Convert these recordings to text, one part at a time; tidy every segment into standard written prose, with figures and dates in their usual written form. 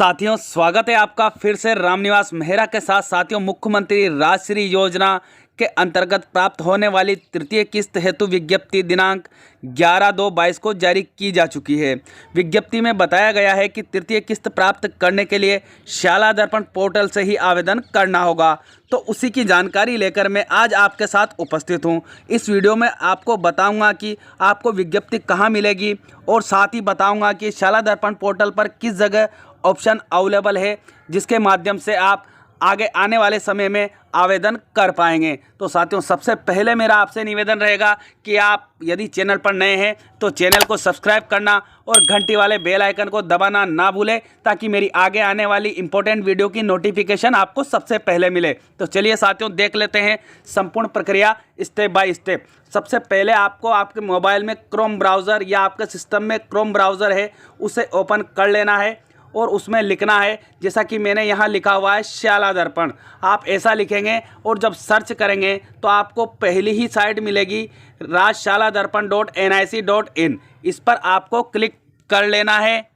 साथियों, स्वागत है आपका फिर से रामनिवास मेहरा के साथ। साथियों, मुख्यमंत्री राजश्री योजना के अंतर्गत प्राप्त होने वाली तृतीय किस्त हेतु विज्ञप्ति दिनांक 11/2/22 को जारी की जा चुकी है। विज्ञप्ति में बताया गया है कि तृतीय किस्त प्राप्त करने के लिए शाला दर्पण पोर्टल से ही आवेदन करना होगा। तो उसी की जानकारी लेकर मैं आज आपके साथ उपस्थित हूं। इस वीडियो में आपको बताऊंगा कि आपको विज्ञप्ति कहां मिलेगी और साथ ही बताऊंगा कि शाला दर्पण पोर्टल पर किस जगह ऑप्शन अवेलेबल है जिसके माध्यम से आप आगे आने वाले समय में आवेदन कर पाएंगे। तो साथियों, सबसे पहले मेरा आपसे निवेदन रहेगा कि आप यदि चैनल पर नए हैं तो चैनल को सब्सक्राइब करना और घंटी वाले बेल आइकन को दबाना ना भूलें, ताकि मेरी आगे आने वाली इंपॉर्टेंट वीडियो की नोटिफिकेशन आपको सबसे पहले मिले। तो चलिए साथियों, देख लेते हैं संपूर्ण प्रक्रिया स्टेप बाय स्टेप। सबसे पहले आपको आपके मोबाइल में क्रोम ब्राउज़र या आपके सिस्टम में क्रोम ब्राउज़र है उसे ओपन कर लेना है और उसमें लिखना है, जैसा कि मैंने यहाँ लिखा हुआ है शाला दर्पण। आप ऐसा लिखेंगे और जब सर्च करेंगे तो आपको पहली ही साइट मिलेगी rajshaladharpan.nic.in। इस पर आपको क्लिक कर लेना है।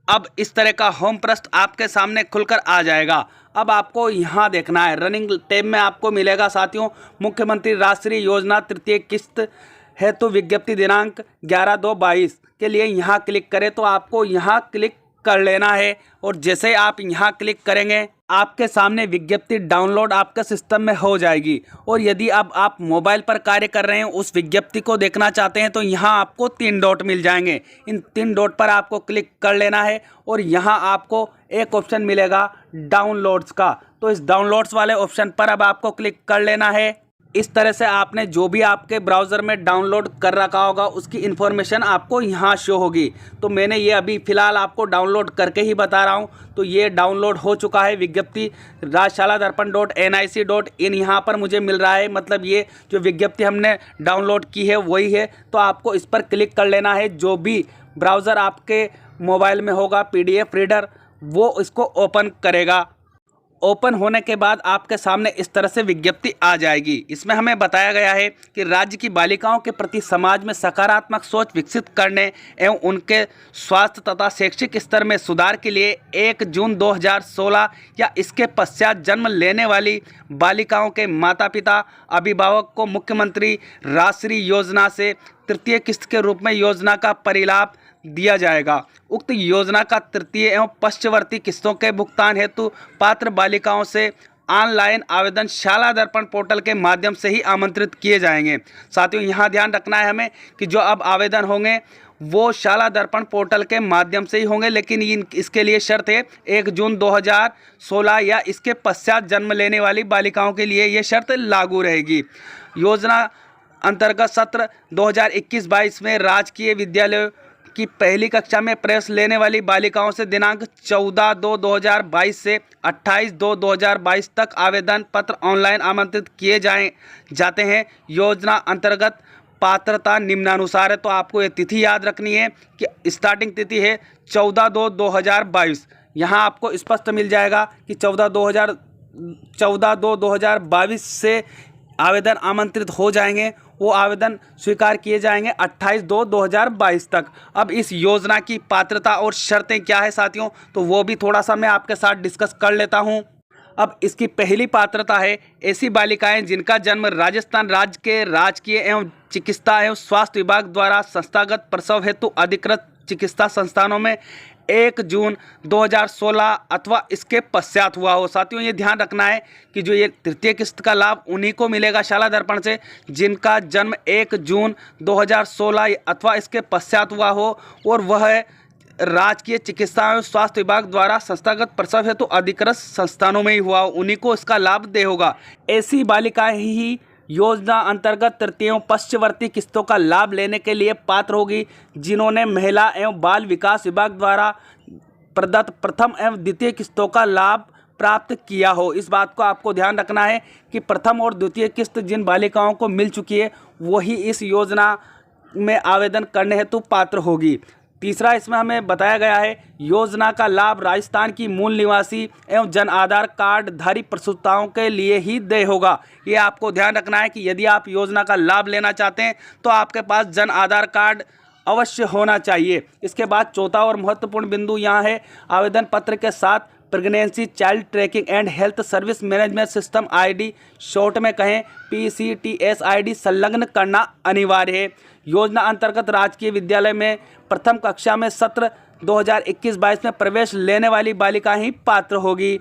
अब इस तरह का होम पृष्ठ आपके सामने खुलकर आ जाएगा। अब आपको यहाँ देखना है, रनिंग टैब में आपको मिलेगा साथियों मुख्यमंत्री राजश्री योजना तृतीय किस्त हेतु विज्ञप्ति दिनांक 11/2/22 के लिए यहाँ क्लिक करें। तो आपको यहाँ क्लिक कर लेना है और जैसे आप यहाँ क्लिक करेंगे आपके सामने विज्ञप्ति डाउनलोड आपके सिस्टम में हो जाएगी। और यदि अब आप मोबाइल पर कार्य कर रहे हैं, उस विज्ञप्ति को देखना चाहते हैं, तो यहाँ आपको 3 डॉट मिल जाएंगे। इन 3 डॉट पर आपको क्लिक कर लेना है और यहाँ आपको एक ऑप्शन मिलेगा डाउनलोड्स का। तो इस डाउनलोड्स वाले ऑप्शन पर अब आपको क्लिक कर लेना है। इस तरह से आपने जो भी आपके ब्राउज़र में डाउनलोड कर रखा होगा उसकी इन्फॉर्मेशन आपको यहाँ शो होगी। तो मैंने ये अभी फ़िलहाल आपको डाउनलोड करके ही बता रहा हूँ। तो ये डाउनलोड हो चुका है विज्ञप्ति rajshaladharpan.nic.in यहाँ पर मुझे मिल रहा है। मतलब ये जो विज्ञप्ति हमने डाउनलोड की है वही है। तो आपको इस पर क्लिक कर लेना है। जो भी ब्राउज़र आपके मोबाइल में होगा PDF रीडर, वो इसको ओपन करेगा। ओपन होने के बाद आपके सामने इस तरह से विज्ञप्ति आ जाएगी। इसमें हमें बताया गया है कि राज्य की बालिकाओं के प्रति समाज में सकारात्मक सोच विकसित करने एवं उनके स्वास्थ्य तथा शैक्षिक स्तर में सुधार के लिए 1 जून 2016 या इसके पश्चात जन्म लेने वाली बालिकाओं के माता पिता अभिभावक को मुख्यमंत्री राजश्री योजना से तृतीय किस्त के रूप में योजना का परिलाभ दिया जाएगा। उक्त योजना का तृतीय एवं पश्चवर्ती किस्तों के भुगतान हेतु पात्र बालिकाओं से ऑनलाइन आवेदन शाला दर्पण पोर्टल के माध्यम से ही आमंत्रित किए जाएंगे। साथियों, यहाँ ध्यान रखना है हमें कि जो अब आवेदन होंगे वो शाला दर्पण पोर्टल के माध्यम से ही होंगे, लेकिन इसके लिए शर्त है 1 जून 2016 या इसके पश्चात जन्म लेने वाली बालिकाओं के लिए ये शर्त लागू रहेगी। योजना अंतर्गत सत्र 2021-22 में राजकीय विद्यालयों की पहली कक्षा में प्रवेश लेने वाली बालिकाओं से दिनांक 14/2/2022 से 28/2/2022 तक आवेदन पत्र ऑनलाइन आमंत्रित किए जाते हैं। योजना अंतर्गत पात्रता निम्नानुसार है। तो आपको ये तिथि याद रखनी है कि स्टार्टिंग तिथि है 14/2/2022। यहाँ आपको स्पष्ट मिल जाएगा कि 14/2/2022 से आवेदन आमंत्रित हो जाएंगे। वो आवेदन स्वीकार किए जाएंगे 28/2/2022 तक। अब इस योजना की पात्रता और शर्तें क्या है साथियों, तो वो भी थोड़ा सा मैं आपके साथ डिस्कस कर लेता हूं। अब इसकी पहली पात्रता है ऐसी बालिकाएं जिनका जन्म राजस्थान राज्य के राजकीय एवं चिकित्सा एवं स्वास्थ्य विभाग द्वारा संस्थागत प्रसव हेतु अधिकृत चिकित्सा संस्थानों में 1 जून 2016 अथवा इसके पश्चात हुआ हो। साथियों, ये ध्यान रखना है कि जो ये तृतीय किस्त का लाभ उन्हीं को मिलेगा शाला दर्पण से जिनका जन्म 1 जून 2016 अथवा इसके पश्चात हुआ हो और वह राजकीय चिकित्सा एवं स्वास्थ्य विभाग द्वारा संस्थागत प्रसव हेतु अधिकृत संस्थानों में ही हुआ हो, उन्हीं को इसका लाभ दे होगा। ऐसी बालिकाएं ही योजना अंतर्गत तृतीय एवं पश्चवर्ती किस्तों का लाभ लेने के लिए पात्र होगी जिन्होंने महिला एवं बाल विकास विभाग द्वारा प्रदत्त प्रथम एवं द्वितीय किस्तों का लाभ प्राप्त किया हो। इस बात को आपको ध्यान रखना है कि प्रथम और द्वितीय किस्त जिन बालिकाओं को मिल चुकी है वही इस योजना में आवेदन करने हेतु पात्र होगी। तीसरा, इसमें हमें बताया गया है योजना का लाभ राजस्थान की मूल निवासी एवं जन आधार कार्ड धारी प्रसूताओं के लिए ही देय होगा। ये आपको ध्यान रखना है कि यदि आप योजना का लाभ लेना चाहते हैं तो आपके पास जन आधार कार्ड अवश्य होना चाहिए। इसके बाद चौथा और महत्वपूर्ण बिंदु यहाँ है, आवेदन पत्र के साथ pregnancy child trekking and health service management system ID, short में कहें PCTS आईडी संलग्न करना अनिवार्य है। योजना अंतर्गत राजकीय विद्यालय में प्रथम कक्षा में सत्र 2021-22 में प्रवेश लेने वाली बालिका ही पात्र होगी।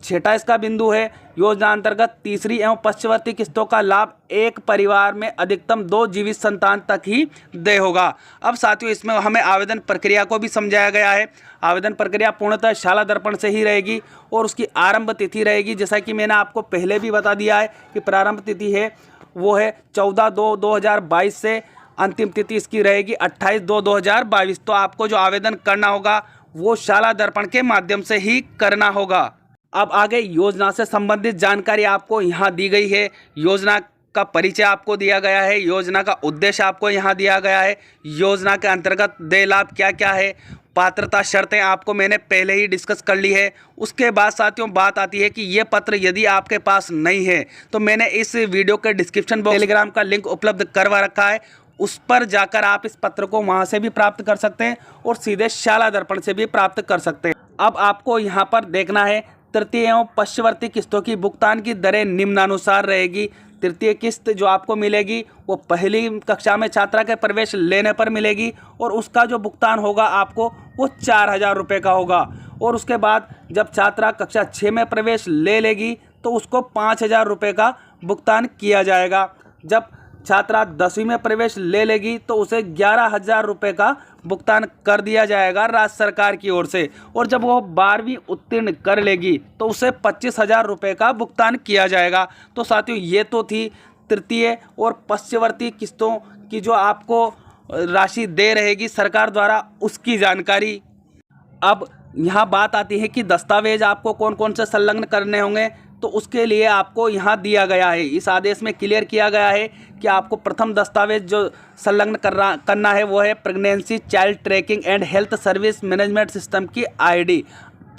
छठा इसका बिंदु है, योजना अंतर्गत तीसरी एवं पश्चवर्ती किस्तों का लाभ एक परिवार में अधिकतम 2 जीवित संतान तक ही देय होगा। अब साथियों, इसमें हमें आवेदन प्रक्रिया को भी समझाया गया है। आवेदन प्रक्रिया पूर्णतः शाला दर्पण से ही रहेगी और उसकी आरंभ तिथि रहेगी, जैसा कि मैंने आपको पहले भी बता दिया है कि प्रारंभ तिथि है वो है 14/2/2022 से, अंतिम तिथि इसकी रहेगी 28/2/2022। तो आपको जो आवेदन करना होगा वो शाला दर्पण के माध्यम से ही करना होगा। अब आगे योजना से संबंधित जानकारी आपको यहाँ दी गई है। योजना का परिचय आपको दिया गया है, योजना का उद्देश्य आपको यहाँ दिया गया है, योजना के अंतर्गत देय लाभ क्या क्या है, पात्रता शर्तें आपको मैंने पहले ही डिस्कस कर ली है। उसके बाद साथियों बात आती है कि ये पत्र यदि आपके पास नहीं है तो मैंने इस वीडियो के डिस्क्रिप्शन बॉक्स टेलीग्राम का लिंक उपलब्ध करवा रखा है, उस पर जाकर आप इस पत्र को वहाँ से भी प्राप्त कर सकते हैं और सीधे शाला दर्पण से भी प्राप्त कर सकते हैं। अब आपको यहाँ पर देखना है, तृतीय एवं पश्चवर्ती किस्तों की भुगतान की दरें निम्नानुसार रहेगी। तृतीय किस्त जो आपको मिलेगी वो पहली कक्षा में छात्रा के प्रवेश लेने पर मिलेगी और उसका जो भुगतान होगा आपको वो 4,000 रुपये का होगा। और उसके बाद जब छात्रा कक्षा 6 में प्रवेश ले लेगी तो उसको 5,000 रुपये का भुगतान किया जाएगा। जब छात्रा 10वीं में प्रवेश ले लेगी तो उसे 11,000 रुपये का भुगतान कर दिया जाएगा राज्य सरकार की ओर से। और जब वह 12वीं उत्तीर्ण कर लेगी तो उसे 25,000 रुपये का भुगतान किया जाएगा। तो साथियों ये तो थी तृतीय और पश्चवर्ती किस्तों की जो आपको राशि दे रहेगी सरकार द्वारा, उसकी जानकारी। अब यहाँ बात आती है कि दस्तावेज आपको कौन कौन से संलग्न करने होंगे, तो उसके लिए आपको यहाँ दिया गया है, इस आदेश में क्लियर किया गया है कि आपको प्रथम दस्तावेज जो संलग्न करना है वो है pregnancy child trekking and health service management system की आईडी,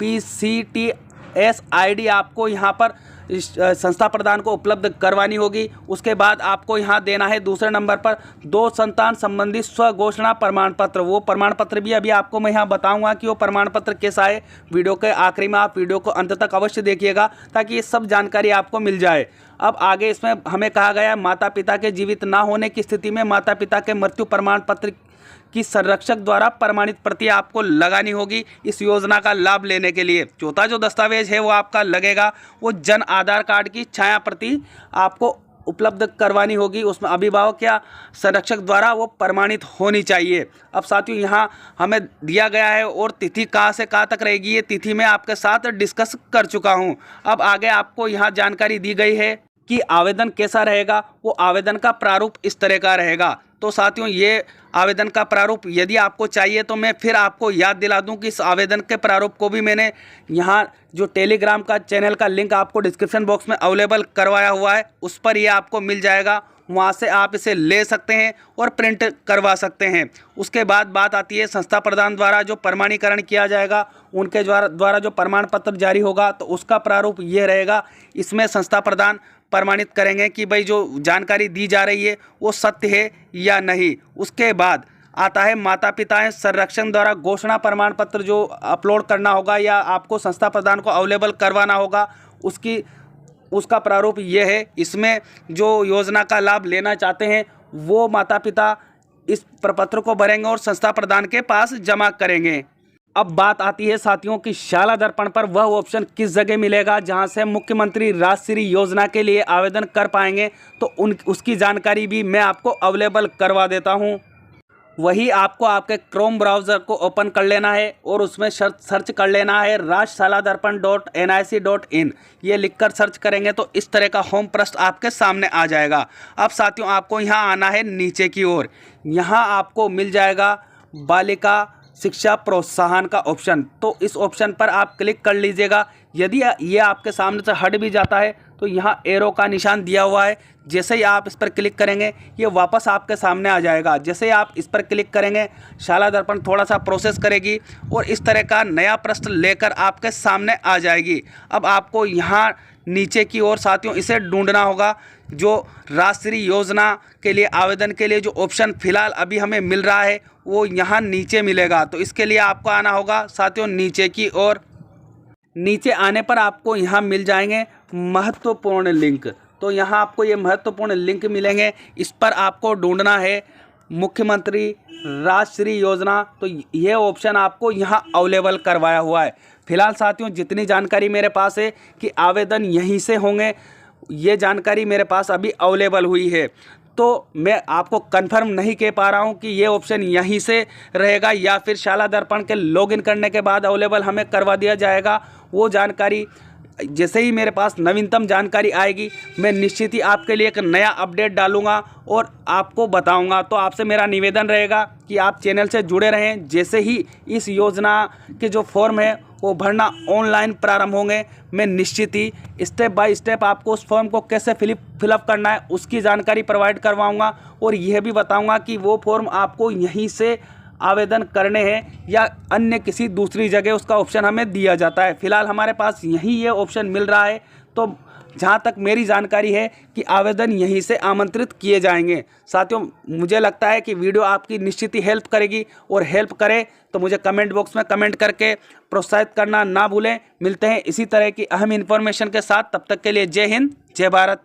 PCTS आईडी आपको यहाँ पर संस्था प्रधान को उपलब्ध करवानी होगी। उसके बाद आपको यहाँ देना है दूसरे नंबर पर 2 संतान संबंधी स्वघोषणा प्रमाण पत्र। वो प्रमाण पत्र भी अभी आपको मैं यहाँ बताऊंगा कि वो प्रमाण पत्र कैसा है। वीडियो के आखिरी में आप वीडियो को अंत तक अवश्य देखिएगा ताकि ये सब जानकारी आपको मिल जाए। अब आगे इसमें हमें कहा गया है माता पिता के जीवित ना होने की स्थिति में माता पिता के मृत्यु प्रमाण पत्र की संरक्षक द्वारा प्रमाणित प्रति आपको लगानी होगी इस योजना का लाभ लेने के लिए। चौथा जो दस्तावेज है वो आपका लगेगा वो जन आधार कार्ड की छाया प्रति आपको उपलब्ध करवानी होगी, उसमें अभिभावक या संरक्षक द्वारा वो प्रमाणित होनी चाहिए। अब साथियों यहाँ हमें दिया गया है और तिथि कहाँ से कहाँ तक रहेगी ये तिथि मैं आपके साथ डिस्कस कर चुका हूँ। अब आगे आपको यहाँ जानकारी दी गई है कि आवेदन कैसा रहेगा। वो आवेदन का प्रारूप इस तरह का रहेगा। तो साथियों ये आवेदन का प्रारूप यदि आपको चाहिए तो मैं फिर आपको याद दिला दूं कि इस आवेदन के प्रारूप को भी मैंने यहाँ जो टेलीग्राम का चैनल का लिंक आपको डिस्क्रिप्शन बॉक्स में अवेलेबल करवाया हुआ है, उस पर ये आपको मिल जाएगा। वहाँ से आप इसे ले सकते हैं और प्रिंट करवा सकते हैं। उसके बाद बात आती है संस्था प्रधान द्वारा जो प्रमाणीकरण किया जाएगा, उनके द्वारा जो प्रमाण पत्र जारी होगा तो उसका प्रारूप ये रहेगा। इसमें संस्था प्रधान प्रमाणित करेंगे कि भाई जो जानकारी दी जा रही है वो सत्य है या नहीं। उसके बाद आता है माता पिता संरक्षण द्वारा घोषणा प्रमाण पत्र जो अपलोड करना होगा या आपको संस्था प्रधान को अवेलेबल करवाना होगा, उसका प्रारूप ये है। इसमें जो योजना का लाभ लेना चाहते हैं वो माता पिता इस प्रपत्र को भरेंगे और संस्था प्रधान के पास जमा करेंगे। अब बात आती है साथियों की शाला दर्पण पर वह ऑप्शन किस जगह मिलेगा जहां से मुख्यमंत्री राजश्री योजना के लिए आवेदन कर पाएंगे, तो उसकी जानकारी भी मैं आपको अवेलेबल करवा देता हूं। वही आपको आपके क्रोम ब्राउज़र को ओपन कर लेना है और उसमें सर्च कर लेना है rajshaladarpan.nic.in। ये लिखकर सर्च करेंगे तो इस तरह का होम पृष्ठ आपके सामने आ जाएगा। अब साथियों आपको यहाँ आना है नीचे की ओर, यहाँ आपको मिल जाएगा बालिका शिक्षा प्रोत्साहन का ऑप्शन। तो इस ऑप्शन पर आप क्लिक कर लीजिएगा। यदि ये आपके सामने से हट भी जाता है तो यहाँ एरो का निशान दिया हुआ है। जैसे ही आप इस पर क्लिक करेंगे ये वापस आपके सामने आ जाएगा। जैसे ही आप इस पर क्लिक करेंगे शाला दर्पण थोड़ा सा प्रोसेस करेगी और इस तरह का नया पृष्ठ लेकर आपके सामने आ जाएगी। अब आपको यहाँ नीचे की ओर साथियों इसे ढूंढना होगा, जो राष्ट्रीय योजना के लिए आवेदन के लिए जो ऑप्शन फ़िलहाल अभी हमें मिल रहा है वो यहाँ नीचे मिलेगा। तो इसके लिए आपको आना होगा साथियों नीचे की ओर। नीचे आने पर आपको यहाँ मिल जाएंगे महत्वपूर्ण लिंक। तो यहाँ आपको ये महत्वपूर्ण लिंक मिलेंगे, इस पर आपको ढूंढना है मुख्यमंत्री राष्ट्रीय योजना। तो ये ऑप्शन आपको यहाँ अवेलेबल करवाया हुआ है। फिलहाल साथियों जितनी जानकारी मेरे पास है कि आवेदन यहीं से होंगे, ये जानकारी मेरे पास अभी अवेलेबल हुई है। तो मैं आपको कंफर्म नहीं कह पा रहा हूँ कि ये ऑप्शन यहीं से रहेगा या फिर शाला दर्पण के लॉगिन करने के बाद अवेलेबल हमें करवा दिया जाएगा। वो जानकारी जैसे ही मेरे पास नवीनतम जानकारी आएगी मैं निश्चित ही आपके लिए एक नया अपडेट डालूंगा और आपको बताऊंगा। तो आपसे मेरा निवेदन रहेगा कि आप चैनल से जुड़े रहें। जैसे ही इस योजना के जो फॉर्म है वो भरना ऑनलाइन प्रारंभ होंगे, मैं निश्चित ही स्टेप बाय स्टेप आपको उस फॉर्म को कैसे फिलअप करना है उसकी जानकारी प्रोवाइड करवाऊंगा और यह भी बताऊंगा कि वो फॉर्म आपको यहीं से आवेदन करने हैं या अन्य किसी दूसरी जगह उसका ऑप्शन हमें दिया जाता है। फिलहाल हमारे पास यहीं ये ऑप्शन मिल रहा है। तो जहाँ तक मेरी जानकारी है कि आवेदन यहीं से आमंत्रित किए जाएंगे। साथियों मुझे लगता है कि वीडियो आपकी निश्चित ही हेल्प करेगी और हेल्प करे तो मुझे कमेंट बॉक्स में कमेंट करके प्रोत्साहित करना ना भूलें। मिलते हैं इसी तरह की अहम इन्फॉर्मेशन के साथ, तब तक के लिए जय हिंद जय भारत।